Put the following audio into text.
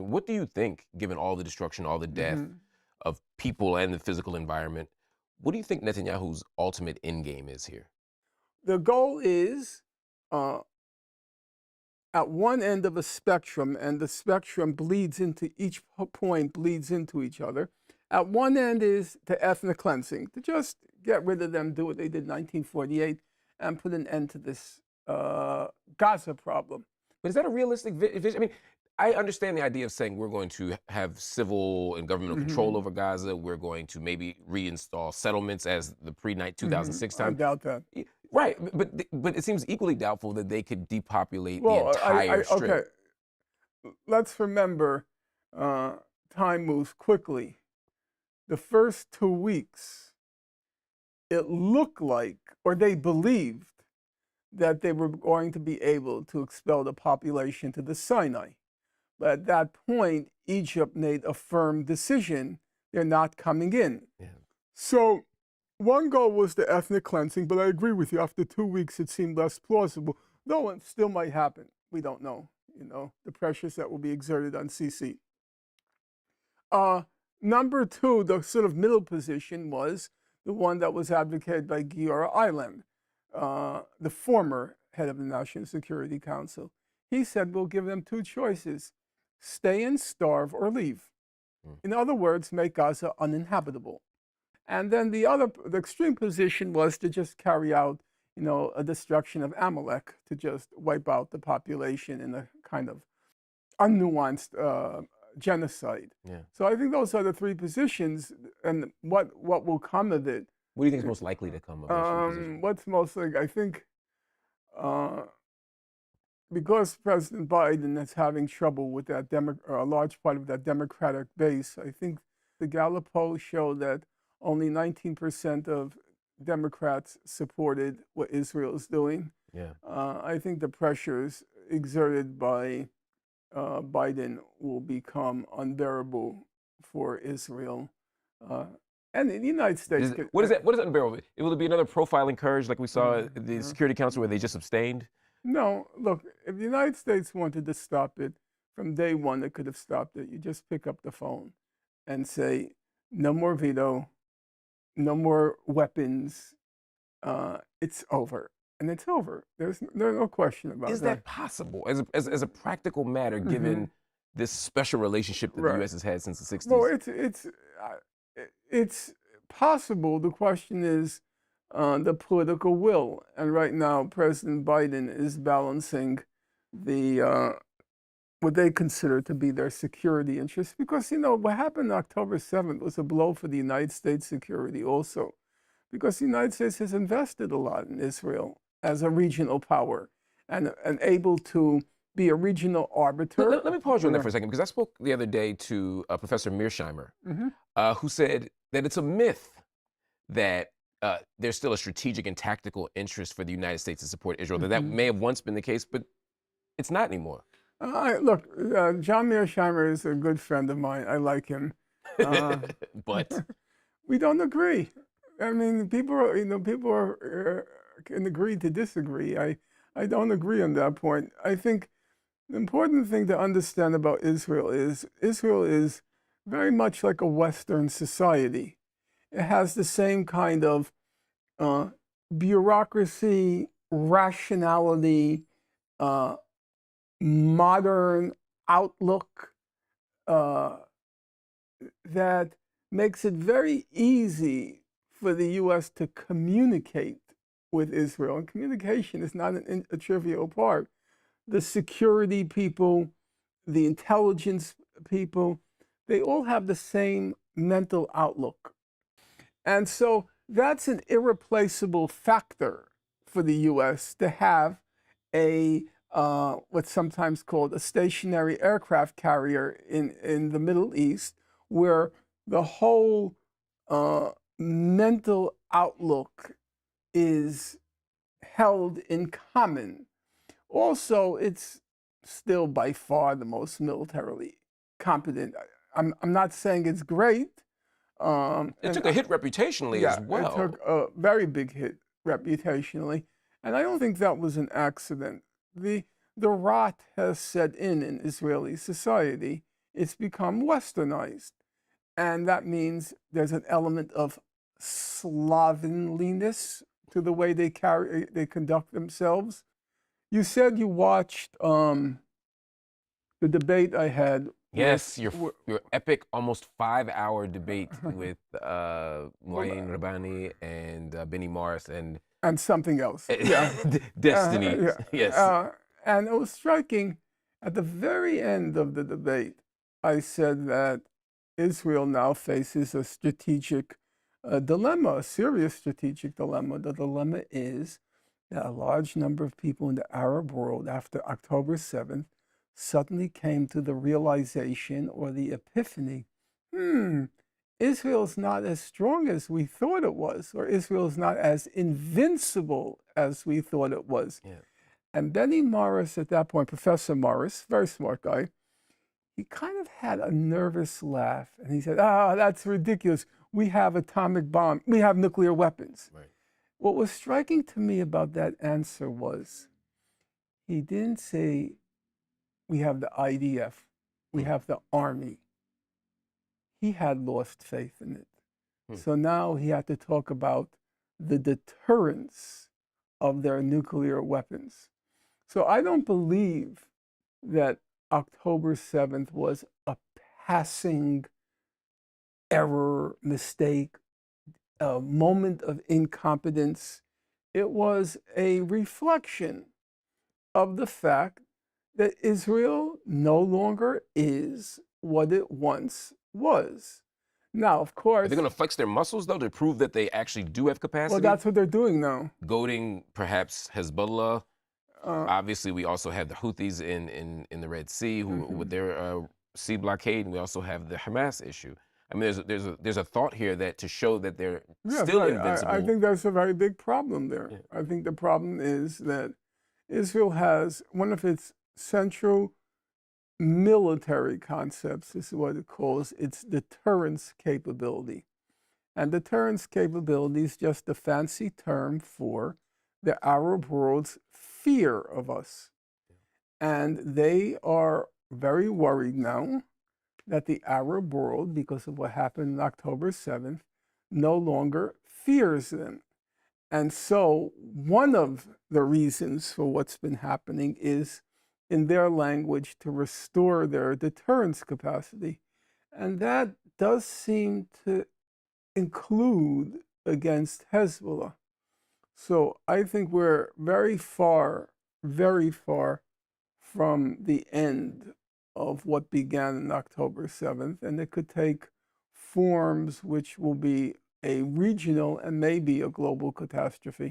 What do you think, given all the destruction, all the death Hmm. of people and the physical environment, what do you think Netanyahu's ultimate end game is here? The goal is uh, at one end of a spectrum, and the spectrum bleeds into each point, bleeds into each other. At one end is the ethnic cleansing, to just get rid of them, do what they did in 1948, and put an end to this Gaza problem. But is that a realistic vision? I mean, I understand the idea of saying we're going to have civil and governmental control Hmm. over Gaza. We're going to maybe reinstall settlements as the pre-night 2006 I time. doubt that. Right, but it seems equally doubtful that they could depopulate the Well, entire okay. strip. Let's remember, uh, time moves quickly. The first 2 weeks, it looked like, or they believed, that they were going to be able to expel the population to the Sinai. But at that point, Egypt made a firm decision. They're not coming in. Yeah. So one goal was the ethnic cleansing, but I agree with you. After 2 weeks, it seemed less plausible, though it still might happen. We don't know, the pressures that will be exerted on Sisi. Number two, the sort of middle position was the one that was advocated by Giora Island, the former head of the National Security Council. He said, we'll give them two choices: stay and starve or leave. In other words, make Gaza uninhabitable. And then the extreme position was to just carry out, a destruction of Amalek, to just wipe out the population in a kind of unnuanced genocide. Yeah. So I think those are the three positions, and what will come of it. What do you think is most likely to come of those three positions? What's most like, I think, uh, because President Biden is having trouble with that a large part of that Democratic base, I think the Gallup poll showed that only 19% of Democrats supported what Israel is doing. Yeah. I think the pressures exerted by Biden will become unbearable for Israel. And the United States could. What is that? What is unbearable? Will it be another profiling courage like we saw at the uh, Security Council where they just abstained? No, look, if the United States wanted to stop it from day one, it could have stopped it. You just pick up the phone and say, no more veto, no more weapons. It's over. And it's over. There's no question about Is that. that possible as a practical matter, Hmm. given this special relationship that the Right. U.S. has had since the 60s? Well, it's possible. The question is the political will. And right now, President Biden is balancing the what they consider to be their security interests, because what happened on October 7th was a blow for the United States security also, because the United States has invested a lot in Israel as a regional power, and able to be a regional arbiter. Let me pause you on that for a second, because I spoke the other day to Professor Mearsheimer, Mhm. who said that it's a myth that there's still a strategic and tactical interest for the United States to support Israel. That Mhm. may have once been the case, but it's not anymore. Look, John Mearsheimer is a good friend of mine. I like him. Uh, But we don't agree. I mean, people can agree to disagree. I don't agree on that point. I think the important thing to understand about Israel is very much like a Western society. It has the same kind of uh, bureaucracy, rationality, uh, modern outlook uh, that makes it very easy for the U.S. to communicate with Israel. And communication is not a trivial part. The security people, the intelligence people, they all have the same mental outlook. And so that's an irreplaceable factor for the U.S. to have a what's sometimes called a stationary aircraft carrier in the Middle East, where the whole mental outlook is held in common. Also, it's still by far the most militarily competent. I'm not saying it's great. it And took a hit reputationally as Yeah, it well. took a very big hit reputationally, and I don't think that was an accident. The rot has set in Israeli society, it's become westernized. And that means there's an element of slovenliness to the way they conduct themselves. You said you watched the debate I had Yes, with, your epic, almost 5-hour debate with Moayin Rabbani and Benny Morris and and something else. Yeah. Destiny. Yeah. Yes. And it was striking. At the very end of the debate, I said that Israel now faces a strategic dilemma, a serious strategic dilemma. The dilemma is that a large number of people in the Arab world after October 7th suddenly came to the realization or the epiphany, Israel's not as strong as we thought it was, or Israel's not as invincible as we thought it was. Yeah. And Benny Morris at that point, Professor Morris, very smart guy, he kind of had a nervous laugh and he said, that's ridiculous. We have atomic bomb, we have nuclear weapons. Right. What was striking to me about that answer was he didn't say we have the IDF, we have the army. He had lost faith in it. So now he had to talk about the deterrence of their nuclear weapons. So I don't believe that October 7th was a passing error, mistake, a moment of incompetence. It was a reflection of the fact that Israel no longer is what it once was. Now, of course, Are they going to flex their muscles, though, to prove that they actually do have capacity? well, that's what they're doing now. Goading, perhaps, Hezbollah. Obviously, we also have the Houthis in the Red Sea, who with their sea blockade, and we also have the Hamas issue. I mean, there's a thought here that to show that they're still invincible. I think that's a very big problem there. Yeah. I think the problem is that Israel has one of its central military concepts, this is what it calls its deterrence capability. And deterrence capability is just a fancy term for the Arab world's fear of us. And they are very worried now that the Arab world, because of what happened on October 7th, no longer fears them. And so one of the reasons for what's been happening is, in their language, to restore their deterrence capacity. And that does seem to include against Hezbollah. So I think we're very far from the end of what began on October 7th, and it could take forms which will be a regional and maybe a global catastrophe.